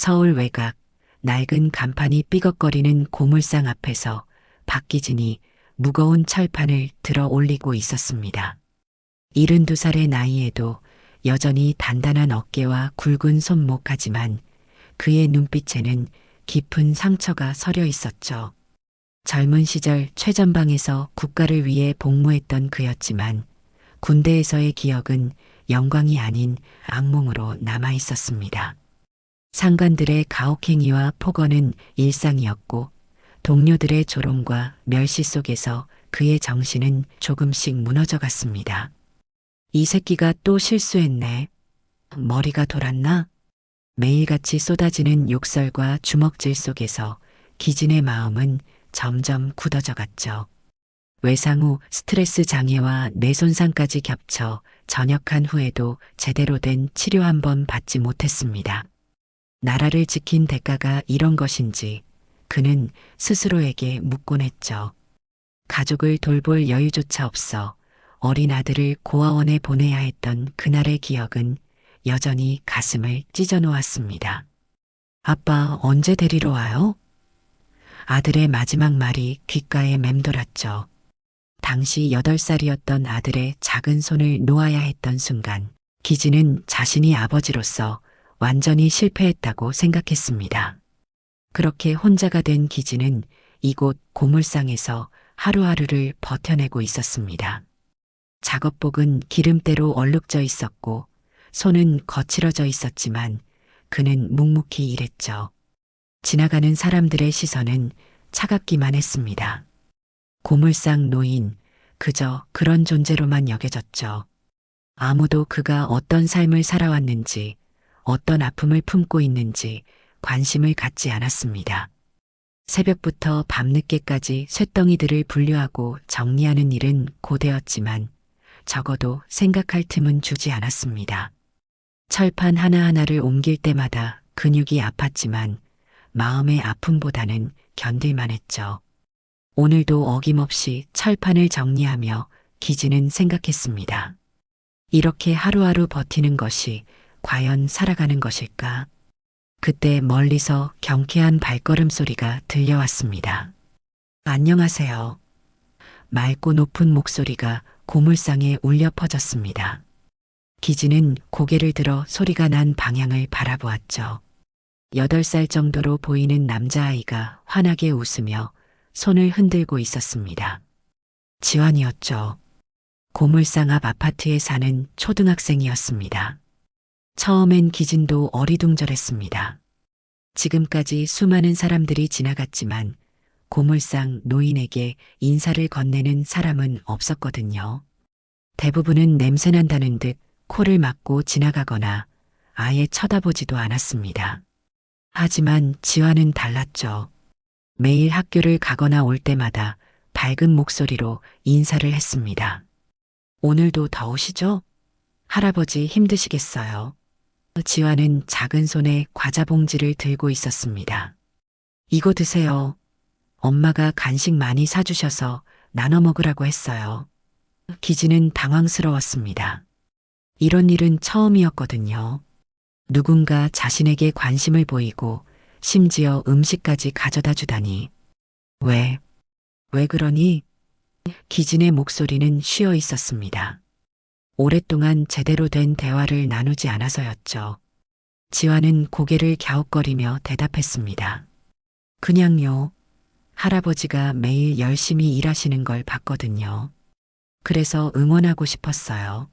서울 외곽, 낡은 간판이 삐걱거리는 고물상 앞에서 박기진이 무거운 철판을 들어 올리고 있었습니다. 72살의 나이에도 여전히 단단한 어깨와 굵은 손목하지만 그의 눈빛에는 깊은 상처가 서려 있었죠. 젊은 시절 최전방에서 국가를 위해 복무했던 그였지만 군대에서의 기억은 영광이 아닌 악몽으로 남아 있었습니다. 상관들의 가혹행위와 폭언은 일상이었고 동료들의 조롱과 멸시 속에서 그의 정신은 조금씩 무너져 갔습니다. 이 새끼가 또 실수했네. 머리가 돌았나? 매일같이 쏟아지는 욕설과 주먹질 속에서 기진의 마음은 점점 굳어져 갔죠. 외상 후 스트레스 장애와 뇌 손상까지 겹쳐 전역한 후에도 제대로 된 치료 한 번 받지 못했습니다. 나라를 지킨 대가가 이런 것인지 그는 스스로에게 묻곤 했죠. 가족을 돌볼 여유조차 없어 어린 아들을 고아원에 보내야 했던 그날의 기억은 여전히 가슴을 찢어 놓았습니다. 아빠 언제 데리러 와요? 아들의 마지막 말이 귓가에 맴돌았죠. 당시 8살이었던 아들의 작은 손을 놓아야 했던 순간 기진은 자신이 아버지로서 완전히 실패했다고 생각했습니다. 그렇게 혼자가 된 기진은 이곳 고물상에서 하루하루를 버텨내고 있었습니다. 작업복은 기름때로 얼룩져 있었고 손은 거칠어져 있었지만 그는 묵묵히 일했죠. 지나가는 사람들의 시선은 차갑기만 했습니다. 고물상 노인, 그저 그런 존재로만 여겨졌죠. 아무도 그가 어떤 삶을 살아왔는지, 어떤 아픔을 품고 있는지 관심을 갖지 않았습니다. 새벽부터 밤늦게까지 쇳덩이들을 분류하고 정리하는 일은 고되었지만 적어도 생각할 틈은 주지 않았습니다. 철판 하나하나를 옮길 때마다 근육이 아팠지만 마음의 아픔보다는 견딜만 했죠. 오늘도 어김없이 철판을 정리하며 기진은 생각했습니다. 이렇게 하루하루 버티는 것이 과연 살아가는 것일까? 그때 멀리서 경쾌한 발걸음 소리가 들려왔습니다. 안녕하세요. 맑고 높은 목소리가 고물상에 울려 퍼졌습니다. 기진은 고개를 들어 소리가 난 방향을 바라보았죠. 8살 정도로 보이는 남자아이가 환하게 웃으며 손을 흔들고 있었습니다. 지환이었죠. 고물상 앞 아파트에 사는 초등학생이었습니다. 처음엔 기진도 어리둥절했습니다. 지금까지 수많은 사람들이 지나갔지만 고물상 노인에게 인사를 건네는 사람은 없었거든요. 대부분은 냄새난다는 듯 코를 막고 지나가거나 아예 쳐다보지도 않았습니다. 하지만 지환은 달랐죠. 매일 학교를 가거나 올 때마다 밝은 목소리로 인사를 했습니다. 오늘도 더우시죠? 할아버지 힘드시겠어요? 지환은 작은 손에 과자 봉지를 들고 있었습니다. 이거 드세요. 엄마가 간식 많이 사주셔서 나눠 먹으라고 했어요. 기진은 당황스러웠습니다. 이런 일은 처음이었거든요. 누군가 자신에게 관심을 보이고 심지어 음식까지 가져다 주다니. 왜 그러니? 기진의 목소리는 쉬어 있었습니다. 오랫동안 제대로 된 대화를 나누지 않아서였죠. 지환은 고개를 갸웃거리며 대답했습니다. 그냥요. 할아버지가 매일 열심히 일하시는 걸 봤거든요. 그래서 응원하고 싶었어요.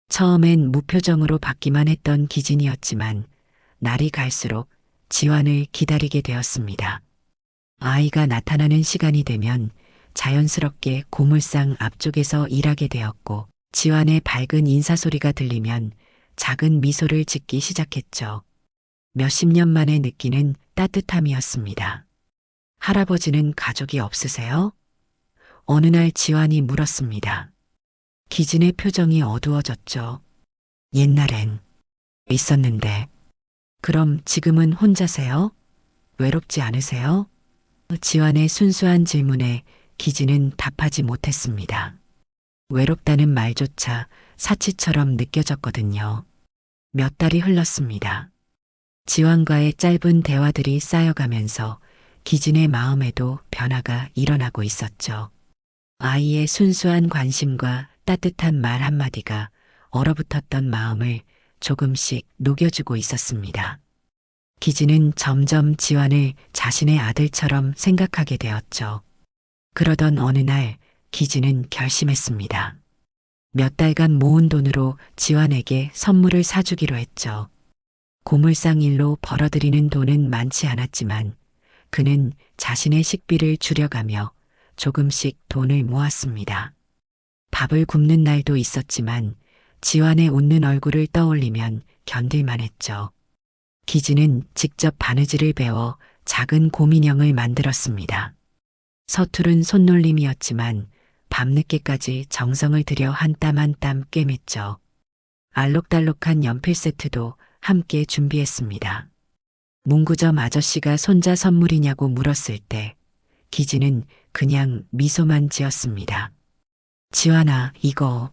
처음엔 무표정으로 받기만 했던 기진이었지만 날이 갈수록 지환을 기다리게 되었습니다. 아이가 나타나는 시간이 되면 자연스럽게 고물상 앞쪽에서 일하게 되었고 지환의 밝은 인사소리가 들리면 작은 미소를 짓기 시작했죠. 몇십 년 만에 느끼는 따뜻함이었습니다. 할아버지는 가족이 없으세요? 어느 날 지환이 물었습니다. 기진의 표정이 어두워졌죠. 옛날엔 있었는데. 그럼 지금은 혼자세요? 외롭지 않으세요? 지환의 순수한 질문에 기진은 답하지 못했습니다. 외롭다는 말조차 사치처럼 느껴졌거든요. 몇 달이 흘렀습니다. 지환과의 짧은 대화들이 쌓여가면서 기진의 마음에도 변화가 일어나고 있었죠. 아이의 순수한 관심과 따뜻한 말 한마디가 얼어붙었던 마음을 조금씩 녹여주고 있었습니다. 기진은 점점 지환을 자신의 아들처럼 생각하게 되었죠. 그러던 어느 날 기진은 결심했습니다. 몇 달간 모은 돈으로 지환에게 선물을 사주기로 했죠. 고물상 일로 벌어들이는 돈은 많지 않았지만 그는 자신의 식비를 줄여가며 조금씩 돈을 모았습니다. 밥을 굶는 날도 있었지만 지환의 웃는 얼굴을 떠올리면 견딜만 했죠. 기진은 직접 바느질을 배워 작은 곰인형을 만들었습니다. 서투른 손놀림이었지만 밤늦게까지 정성을 들여 한 땀 한 땀 꿰맸죠. 알록달록한 연필 세트도 함께 준비했습니다. 문구점 아저씨가 손자 선물이냐고 물었을 때 기진은 그냥 미소만 지었습니다. 지환아, 이거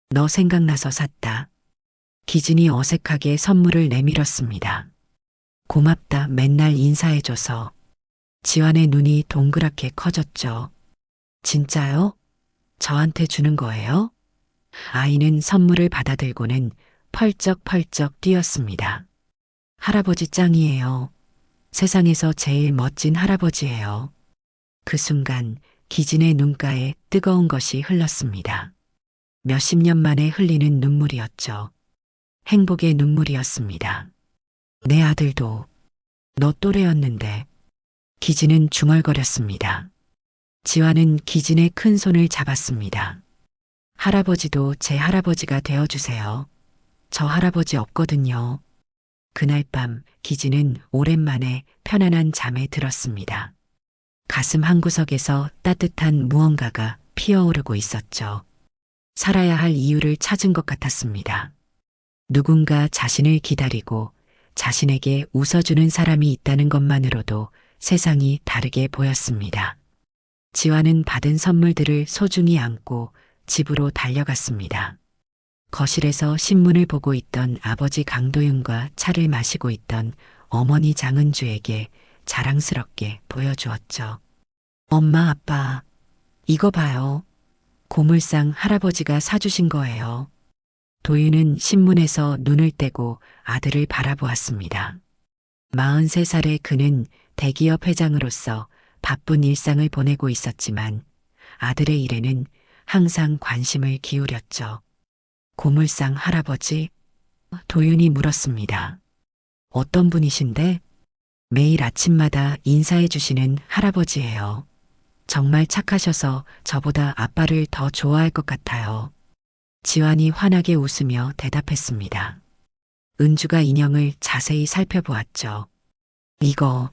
너 생각나서 샀다. 기진이 어색하게 선물을 내밀었습니다. 고맙다, 맨날 인사해줘서. 지환의 눈이 동그랗게 커졌죠. 진짜요? 저한테 주는 거예요? 아이는 선물을 받아들고는 펄쩍펄쩍 뛰었습니다. 할아버지 짱이에요. 세상에서 제일 멋진 할아버지예요. 그 순간 기진의 눈가에 뜨거운 것이 흘렀습니다. 몇십 년 만에 흘리는 눈물이었죠. 행복의 눈물이었습니다. 내 아들도 너 또래였는데. 기진은 중얼거렸습니다. 지환은 기진의 큰 손을 잡았습니다. 할아버지도 제 할아버지가 되어주세요. 저 할아버지 없거든요. 그날 밤 기진은 오랜만에 편안한 잠에 들었습니다. 가슴 한구석에서 따뜻한 무언가가 피어오르고 있었죠. 살아야 할 이유를 찾은 것 같았습니다. 누군가 자신을 기다리고 자신에게 웃어주는 사람이 있다는 것만으로도 세상이 다르게 보였습니다. 지환은 받은 선물들을 소중히 안고 집으로 달려갔습니다. 거실에서 신문을 보고 있던 아버지 강도윤과 차를 마시고 있던 어머니 장은주에게 자랑스럽게 보여주었죠. 엄마, 아빠, 이거 봐요. 고물상 할아버지가 사주신 거예요. 도윤은 신문에서 눈을 떼고 아들을 바라보았습니다. 43살의 그는 대기업 회장으로서 바쁜 일상을 보내고 있었지만 아들의 일에는 항상 관심을 기울였죠. 고물상 할아버지? 도윤이 물었습니다. 어떤 분이신데? 매일 아침마다 인사해 주시는 할아버지예요. 정말 착하셔서 저보다 아빠를 더 좋아할 것 같아요. 지환이 환하게 웃으며 대답했습니다. 은주가 인형을 자세히 살펴보았죠. 이거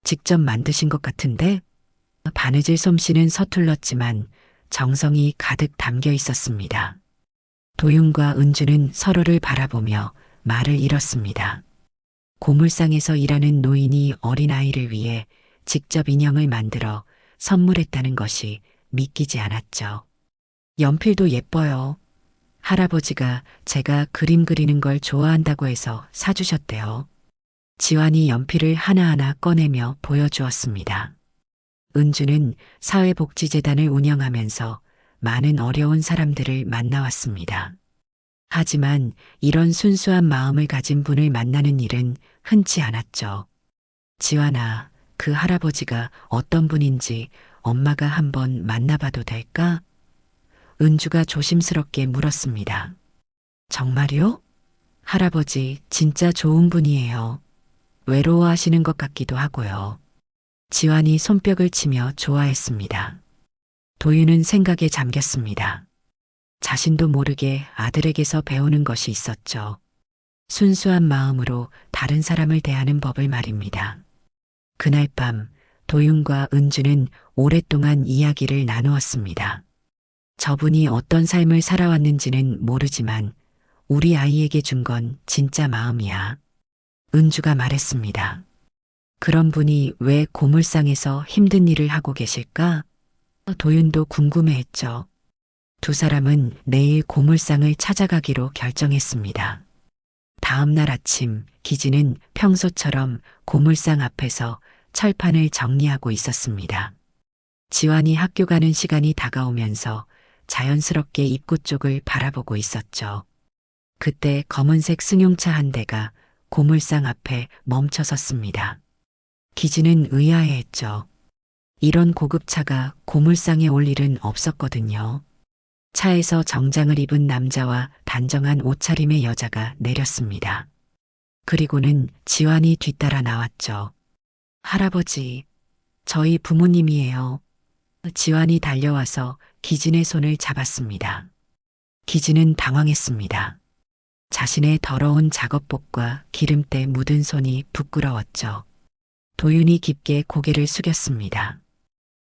직접 만드신 것 같은데? 바느질 솜씨는 서툴렀지만 정성이 가득 담겨 있었습니다. 도윤과 은주는 서로를 바라보며 말을 잃었습니다. 고물상에서 일하는 노인이 어린아이를 위해 직접 인형을 만들어 선물했다는 것이 믿기지 않았죠. 연필도 예뻐요. 할아버지가 제가 그림 그리는 걸 좋아한다고 해서 사주셨대요. 지환이 연필을 하나하나 꺼내며 보여주었습니다. 은주는 사회복지재단을 운영하면서 많은 어려운 사람들을 만나왔습니다. 하지만 이런 순수한 마음을 가진 분을 만나는 일은 흔치 않았죠. 지환아, 그 할아버지가 어떤 분인지 엄마가 한번 만나봐도 될까? 은주가 조심스럽게 물었습니다. 정말요? 할아버지 진짜 좋은 분이에요. 외로워하시는 것 같기도 하고요. 지환이 손뼉을 치며 좋아했습니다. 도윤은 생각에 잠겼습니다. 자신도 모르게 아들에게서 배우는 것이 있었죠. 순수한 마음으로 다른 사람을 대하는 법을 말입니다. 그날 밤 도윤과 은주는 오랫동안 이야기를 나누었습니다. 저분이 어떤 삶을 살아왔는지는 모르지만 우리 아이에게 준 건 진짜 마음이야. 은주가 말했습니다. 그런 분이 왜 고물상에서 힘든 일을 하고 계실까? 도윤도 궁금해했죠. 두 사람은 내일 고물상을 찾아가기로 결정했습니다. 다음 날 아침 기진은 평소처럼 고물상 앞에서 철판을 정리하고 있었습니다. 지환이 학교 가는 시간이 다가오면서 자연스럽게 입구 쪽을 바라보고 있었죠. 그때 검은색 승용차 한 대가 고물상 앞에 멈춰 섰습니다. 기진은 의아해했죠. 이런 고급차가 고물상에 올 일은 없었거든요. 차에서 정장을 입은 남자와 단정한 옷차림의 여자가 내렸습니다. 그리고는 지환이 뒤따라 나왔죠. 할아버지, 저희 부모님이에요. 지환이 달려와서 기진의 손을 잡았습니다. 기진은 당황했습니다. 자신의 더러운 작업복과 기름때 묻은 손이 부끄러웠죠. 도윤이 깊게 고개를 숙였습니다.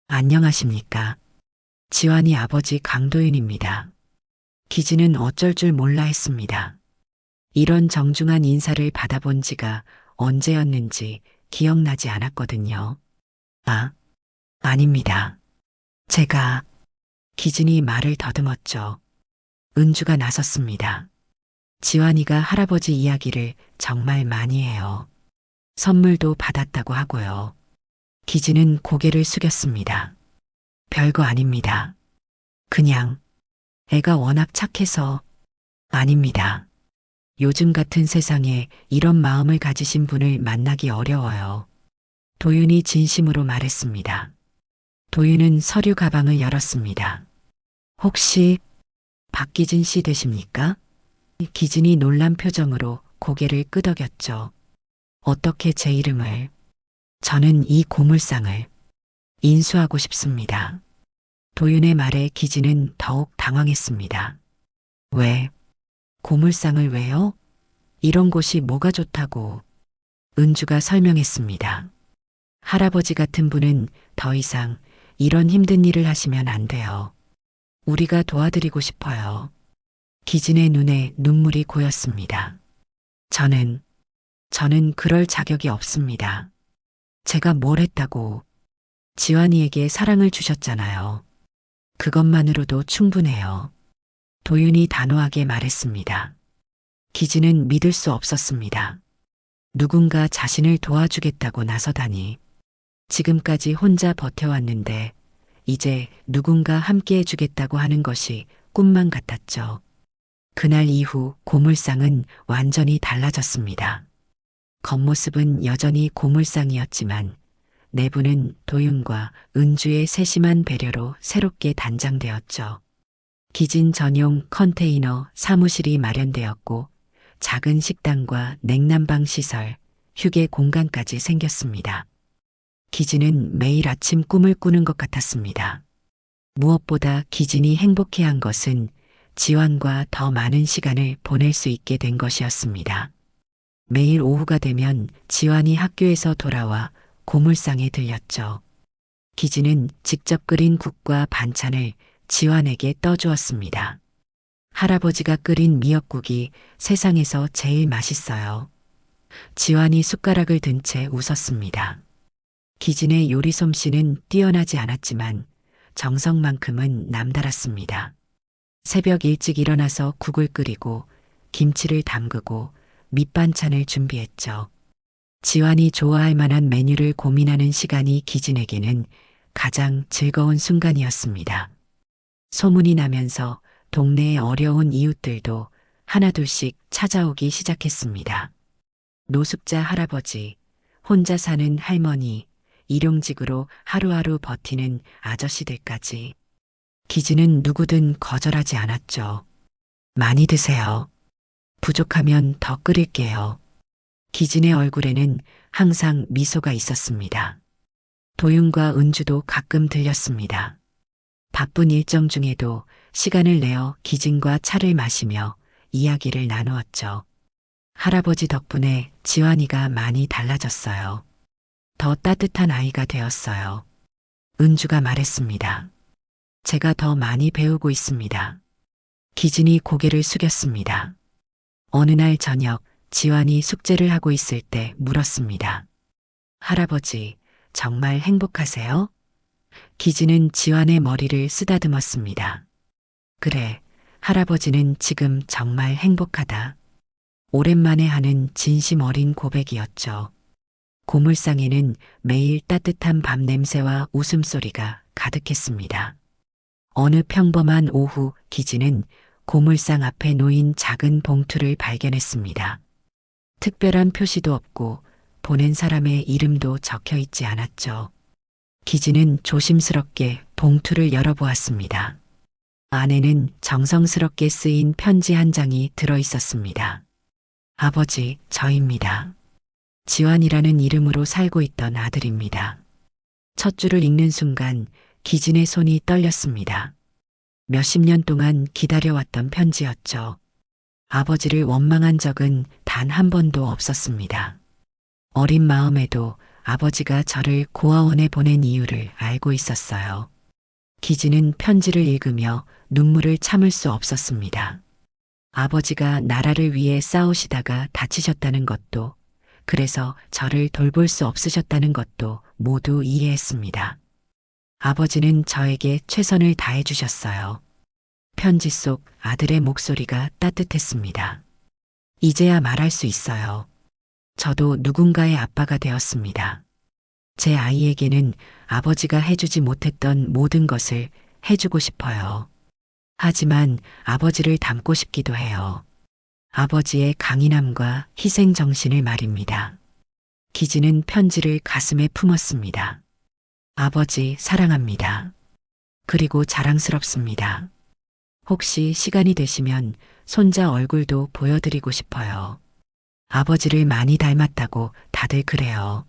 안녕하십니까? 지환이 아버지 강도윤입니다. 기진은 어쩔 줄 몰라 했습니다. 이런 정중한 인사를 받아본 지가 언제였는지 기억나지 않았거든요. 아, 아닙니다. 제가 기진이 말을 더듬었죠. 은주가 나섰습니다. 지환이가 할아버지 이야기를 정말 많이 해요. 선물도 받았다고 하고요. 기진은 고개를 숙였습니다. 별거 아닙니다. 그냥 애가 워낙 착해서. 아닙니다. 요즘 같은 세상에 이런 마음을 가지신 분을 만나기 어려워요. 도윤이 진심으로 말했습니다. 도윤은 서류 가방을 열었습니다. 혹시 박기진 씨 되십니까? 기진이 놀란 표정으로 고개를 끄덕였죠. 어떻게 제 이름을? 저는 이 고물상을 인수하고 싶습니다. 도윤의 말에 기진은 더욱 당황했습니다. 왜? 고물상을 왜요? 이런 곳이 뭐가 좋다고? 은주가 설명했습니다. 할아버지 같은 분은 더 이상 이런 힘든 일을 하시면 안 돼요. 우리가 도와드리고 싶어요. 기진의 눈에 눈물이 고였습니다. 저는 그럴 자격이 없습니다. 제가 뭘 했다고? 지환이에게 사랑을 주셨잖아요. 그것만으로도 충분해요. 도윤이 단호하게 말했습니다. 기진은 믿을 수 없었습니다. 누군가 자신을 도와주겠다고 나서다니. 지금까지 혼자 버텨왔는데 이제 누군가 함께 해주겠다고 하는 것이 꿈만 같았죠. 그날 이후 고물상은 완전히 달라졌습니다. 겉모습은 여전히 고물상이었지만 내부는 도윤과 은주의 세심한 배려로 새롭게 단장되었죠. 기진 전용 컨테이너 사무실이 마련되었고 작은 식당과 냉난방 시설, 휴게 공간까지 생겼습니다. 기진은 매일 아침 꿈을 꾸는 것 같았습니다. 무엇보다 기진이 행복해한 것은 지환과 더 많은 시간을 보낼 수 있게 된 것이었습니다. 매일 오후가 되면 지환이 학교에서 돌아와 고물상에 들렸죠. 기진은 직접 끓인 국과 반찬을 지환에게 떠주었습니다. 할아버지가 끓인 미역국이 세상에서 제일 맛있어요. 지환이 숟가락을 든 채 웃었습니다. 기진의 요리 솜씨는 뛰어나지 않았지만 정성만큼은 남달랐습니다. 새벽 일찍 일어나서 국을 끓이고 김치를 담그고 밑반찬을 준비했죠. 지환이 좋아할 만한 메뉴를 고민하는 시간이 기진에게는 가장 즐거운 순간이었습니다. 소문이 나면서 동네의 어려운 이웃들도 하나둘씩 찾아오기 시작했습니다. 노숙자 할아버지, 혼자 사는 할머니, 일용직으로 하루하루 버티는 아저씨들까지. 기진은 누구든 거절하지 않았죠. 많이 드세요. 부족하면 더 끓일게요. 기진의 얼굴에는 항상 미소가 있었습니다. 도윤과 은주도 가끔 들렸습니다. 바쁜 일정 중에도 시간을 내어 기진과 차를 마시며 이야기를 나누었죠. 할아버지 덕분에 지환이가 많이 달라졌어요. 더 따뜻한 아이가 되었어요. 은주가 말했습니다. 제가 더 많이 배우고 있습니다. 기진이 고개를 숙였습니다. 어느 날 저녁 지환이 숙제를 하고 있을 때 물었습니다. 할아버지, 정말 행복하세요? 기진은 지환의 머리를 쓰다듬었습니다. 그래, 할아버지는 지금 정말 행복하다. 오랜만에 하는 진심 어린 고백이었죠. 고물상에는 매일 따뜻한 밤 냄새와 웃음소리가 가득했습니다. 어느 평범한 오후 기진은 고물상 앞에 놓인 작은 봉투를 발견했습니다. 특별한 표시도 없고 보낸 사람의 이름도 적혀 있지 않았죠. 기진은 조심스럽게 봉투를 열어보았습니다. 안에는 정성스럽게 쓰인 편지 한 장이 들어 있었습니다. 아버지, 저입니다. 지환이라는 이름으로 살고 있던 아들입니다. 첫 줄을 읽는 순간 기진의 손이 떨렸습니다. 몇십 년 동안 기다려왔던 편지였죠. 아버지를 원망한 적은 단 한 번도 없었습니다. 어린 마음에도 아버지가 저를 고아원에 보낸 이유를 알고 있었어요. 기진은 편지를 읽으며 눈물을 참을 수 없었습니다. 아버지가 나라를 위해 싸우시다가 다치셨다는 것도, 그래서 저를 돌볼 수 없으셨다는 것도 모두 이해했습니다. 아버지는 저에게 최선을 다해 주셨어요. 편지 속 아들의 목소리가 따뜻했습니다. 이제야 말할 수 있어요. 저도 누군가의 아빠가 되었습니다. 제 아이에게는 아버지가 해주지 못했던 모든 것을 해주고 싶어요. 하지만 아버지를 닮고 싶기도 해요. 아버지의 강인함과 희생 정신을 말입니다. 기진은 편지를 가슴에 품었습니다. 아버지 사랑합니다. 그리고 자랑스럽습니다. 혹시 시간이 되시면 손자 얼굴도 보여드리고 싶어요. 아버지를 많이 닮았다고 다들 그래요.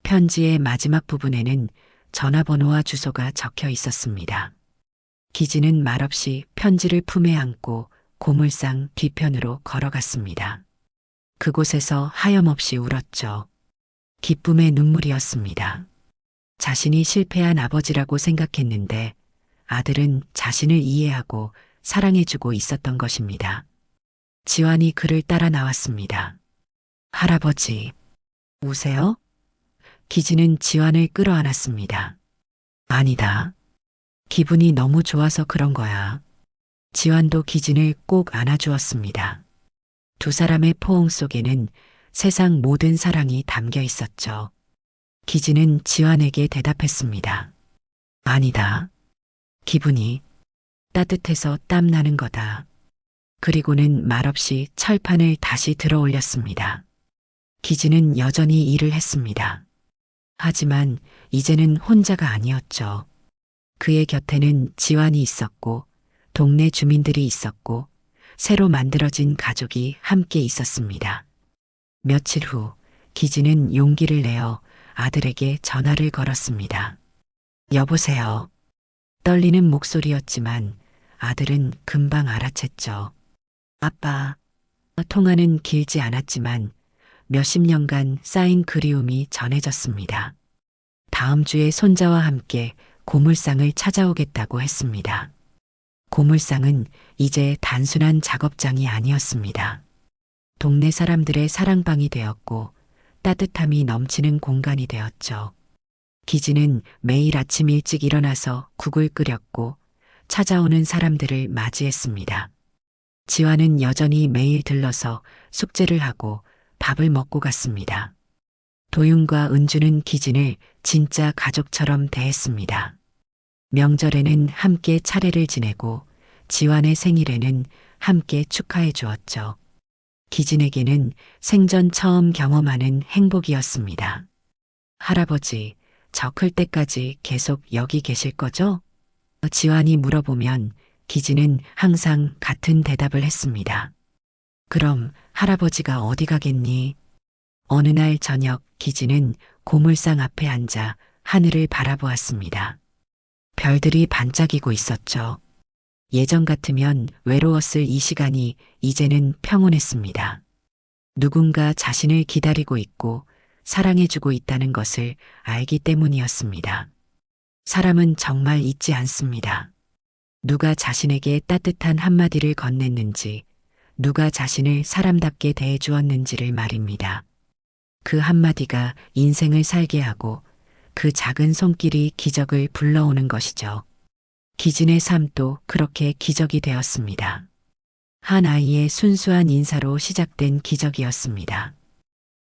편지의 마지막 부분에는 전화번호와 주소가 적혀 있었습니다. 기진은 말없이 편지를 품에 안고 고물상 뒤편으로 걸어갔습니다. 그곳에서 하염없이 울었죠. 기쁨의 눈물이었습니다. 자신이 실패한 아버지라고 생각했는데 아들은 자신을 이해하고 사랑해주고 있었던 것입니다. 지환이 그를 따라 나왔습니다. 할아버지, 우세요? 기진은 지환을 끌어안았습니다. 아니다. 기분이 너무 좋아서 그런 거야. 지환도 기진을 꼭 안아주었습니다. 두 사람의 포옹 속에는 세상 모든 사랑이 담겨 있었죠. 기진은 지환에게 대답했습니다. 아니다. 기분이 따뜻해서 땀나는 거다. 그리고는 말없이 철판을 다시 들어 올렸습니다. 기진은 여전히 일을 했습니다. 하지만 이제는 혼자가 아니었죠. 그의 곁에는 지환이 있었고 동네 주민들이 있었고 새로 만들어진 가족이 함께 있었습니다. 며칠 후 기진은 용기를 내어 아들에게 전화를 걸었습니다. 여보세요. 떨리는 목소리였지만 아들은 금방 알아챘죠. 아빠. 통화는 길지 않았지만 몇십 년간 쌓인 그리움이 전해졌습니다. 다음 주에 손자와 함께 고물상을 찾아오겠다고 했습니다. 고물상은 이제 단순한 작업장이 아니었습니다. 동네 사람들의 사랑방이 되었고 따뜻함이 넘치는 공간이 되었죠. 기진은 매일 아침 일찍 일어나서 국을 끓였고 찾아오는 사람들을 맞이했습니다. 지환은 여전히 매일 들러서 숙제를 하고 밥을 먹고 갔습니다. 도윤과 은주는 기진을 진짜 가족처럼 대했습니다. 명절에는 함께 차례를 지내고 지환의 생일에는 함께 축하해 주었죠. 기진에게는 생전 처음 경험하는 행복이었습니다. 할아버지, 저 클 때까지 계속 여기 계실 거죠? 지환이 물어보면 기진은 항상 같은 대답을 했습니다. 그럼 할아버지가 어디 가겠니? 어느 날 저녁 기진은 고물상 앞에 앉아 하늘을 바라보았습니다. 별들이 반짝이고 있었죠. 예전 같으면 외로웠을 이 시간이 이제는 평온했습니다. 누군가 자신을 기다리고 있고 사랑해주고 있다는 것을 알기 때문이었습니다. 사람은 정말 잊지 않습니다. 누가 자신에게 따뜻한 한마디를 건넸는지, 누가 자신을 사람답게 대해주었는지를 말입니다. 그 한마디가 인생을 살게 하고 그 작은 손길이 기적을 불러오는 것이죠. 기진의 삶도 그렇게 기적이 되었습니다. 한 아이의 순수한 인사로 시작된 기적이었습니다.